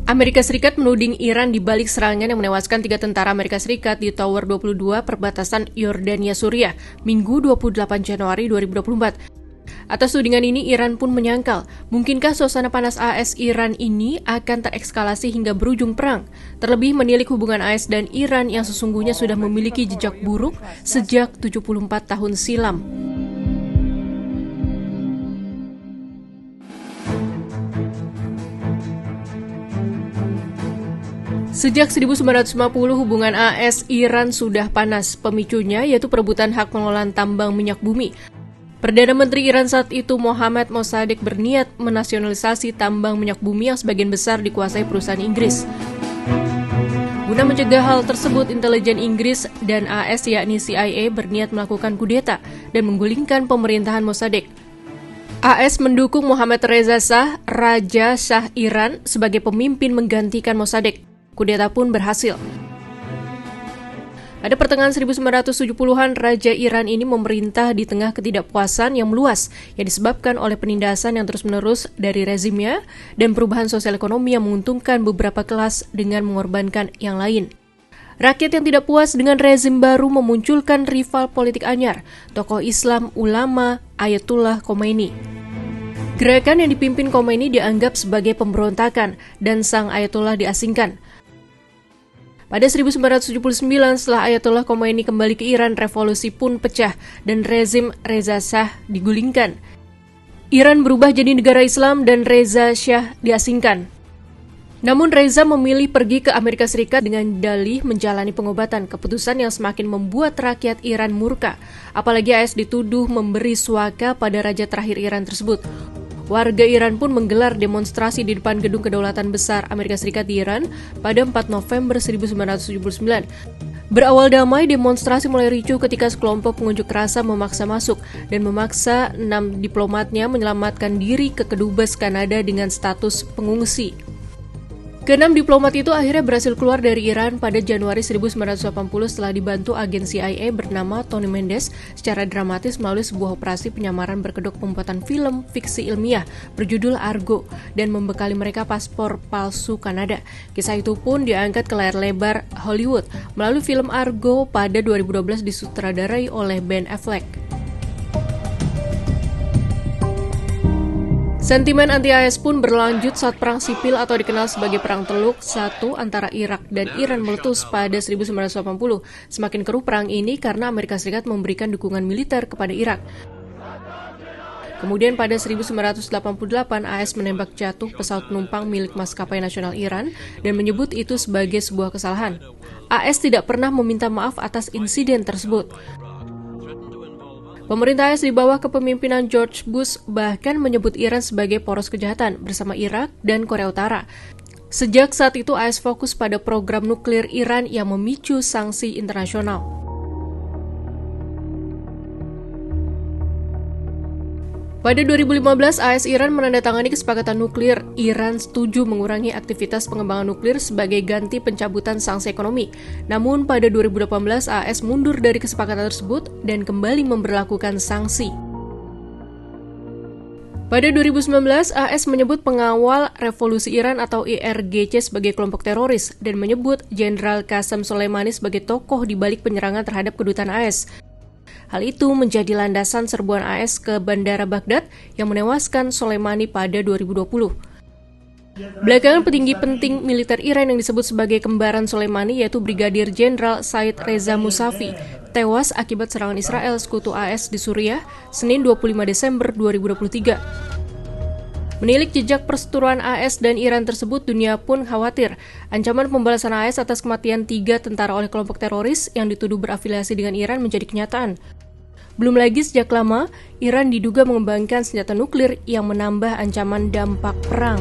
Amerika Serikat menuding Iran di balik serangan yang menewaskan 3 tentara Amerika Serikat di Tower 22 perbatasan Yordania Suriah, Minggu 28 Januari 2024. Atas tudingan ini, Iran pun menyangkal, mungkinkah suasana panas AS Iran ini akan terekskalasi hingga berujung perang, terlebih menilik hubungan AS dan Iran yang sesungguhnya sudah memiliki jejak buruk sejak 74 tahun silam. Sejak 1950, hubungan AS-Iran sudah panas. Pemicunya yaitu perebutan hak pengelolaan tambang minyak bumi. Perdana Menteri Iran saat itu, Mohammad Mossadegh, berniat menasionalisasi tambang minyak bumi yang sebagian besar dikuasai perusahaan Inggris. Guna mencegah hal tersebut, intelijen Inggris dan AS yakni CIA berniat melakukan kudeta dan menggulingkan pemerintahan Mossadegh. AS mendukung Mohammad Reza Shah, Raja Shah Iran, sebagai pemimpin menggantikan Mossadegh. Kudeta pun berhasil. Pada pertengahan 1970-an, Raja Iran ini memerintah di tengah ketidakpuasan yang meluas yang disebabkan oleh penindasan yang terus-menerus dari rezimnya dan perubahan sosial ekonomi yang menguntungkan beberapa kelas dengan mengorbankan yang lain. Rakyat yang tidak puas dengan rezim baru memunculkan rival politik anyar, tokoh Islam, ulama, Ayatullah Khomeini. Gerakan yang dipimpin Khomeini dianggap sebagai pemberontakan dan sang Ayatullah diasingkan. Pada 1979, setelah Ayatollah Khomeini kembali ke Iran, revolusi pun pecah dan rezim Reza Shah digulingkan. Iran berubah jadi negara Islam dan Reza Shah diasingkan. Namun Reza memilih pergi ke Amerika Serikat dengan dalih menjalani pengobatan, keputusan yang semakin membuat rakyat Iran murka. Apalagi AS dituduh memberi suaka pada raja terakhir Iran tersebut. Warga Iran pun menggelar demonstrasi di depan Gedung Kedaulatan Besar Amerika Serikat di Iran pada 4 November 1979. Berawal damai, demonstrasi mulai ricuh ketika sekelompok pengunjuk rasa memaksa masuk dan memaksa 6 diplomatnya menyelamatkan diri ke kedubes Kanada dengan status pengungsi. Ke-6 diplomat itu akhirnya berhasil keluar dari Iran pada Januari 1980 setelah dibantu agen CIA bernama Tony Mendes secara dramatis melalui sebuah operasi penyamaran berkedok pembuatan film fiksi ilmiah berjudul Argo dan membekali mereka paspor palsu Kanada. Kisah itu pun diangkat ke layar lebar Hollywood melalui film Argo pada 2012 disutradarai oleh Ben Affleck. Sentimen anti-AS pun berlanjut saat Perang Sipil atau dikenal sebagai Perang Teluk I antara Irak dan Iran meletus pada 1980. Semakin keruh perang ini karena Amerika Serikat memberikan dukungan militer kepada Irak. Kemudian pada 1988, AS menembak jatuh pesawat penumpang milik maskapai nasional Iran dan menyebut itu sebagai sebuah kesalahan. AS tidak pernah meminta maaf atas insiden tersebut. Pemerintah AS di bawah kepemimpinan George Bush bahkan menyebut Iran sebagai poros kejahatan bersama Irak dan Korea Utara. Sejak saat itu AS fokus pada program nuklir Iran yang memicu sanksi internasional. Pada 2015, AS Iran menandatangani kesepakatan nuklir. Iran setuju mengurangi aktivitas pengembangan nuklir sebagai ganti pencabutan sanksi ekonomi. Namun pada 2018, AS mundur dari kesepakatan tersebut dan kembali memberlakukan sanksi. Pada 2019, AS menyebut pengawal revolusi Iran atau IRGC sebagai kelompok teroris dan menyebut Jenderal Qasem Soleimani sebagai tokoh di balik penyerangan terhadap kedutaan AS. Hal itu menjadi landasan serbuan AS ke Bandara Baghdad yang menewaskan Soleimani pada 2020. Belakangan petinggi penting militer Iran yang disebut sebagai kembaran Soleimani yaitu Brigadir Jenderal Said Reza Musavi tewas akibat serangan Israel sekutu AS di Suriah Senin 25 Desember 2023. Menilik jejak perseteruan AS dan Iran tersebut, dunia pun khawatir ancaman pembalasan AS atas kematian 3 tentara oleh kelompok teroris yang dituduh berafiliasi dengan Iran menjadi kenyataan. Belum lagi sejak lama, Iran diduga mengembangkan senjata nuklir yang menambah ancaman dampak perang.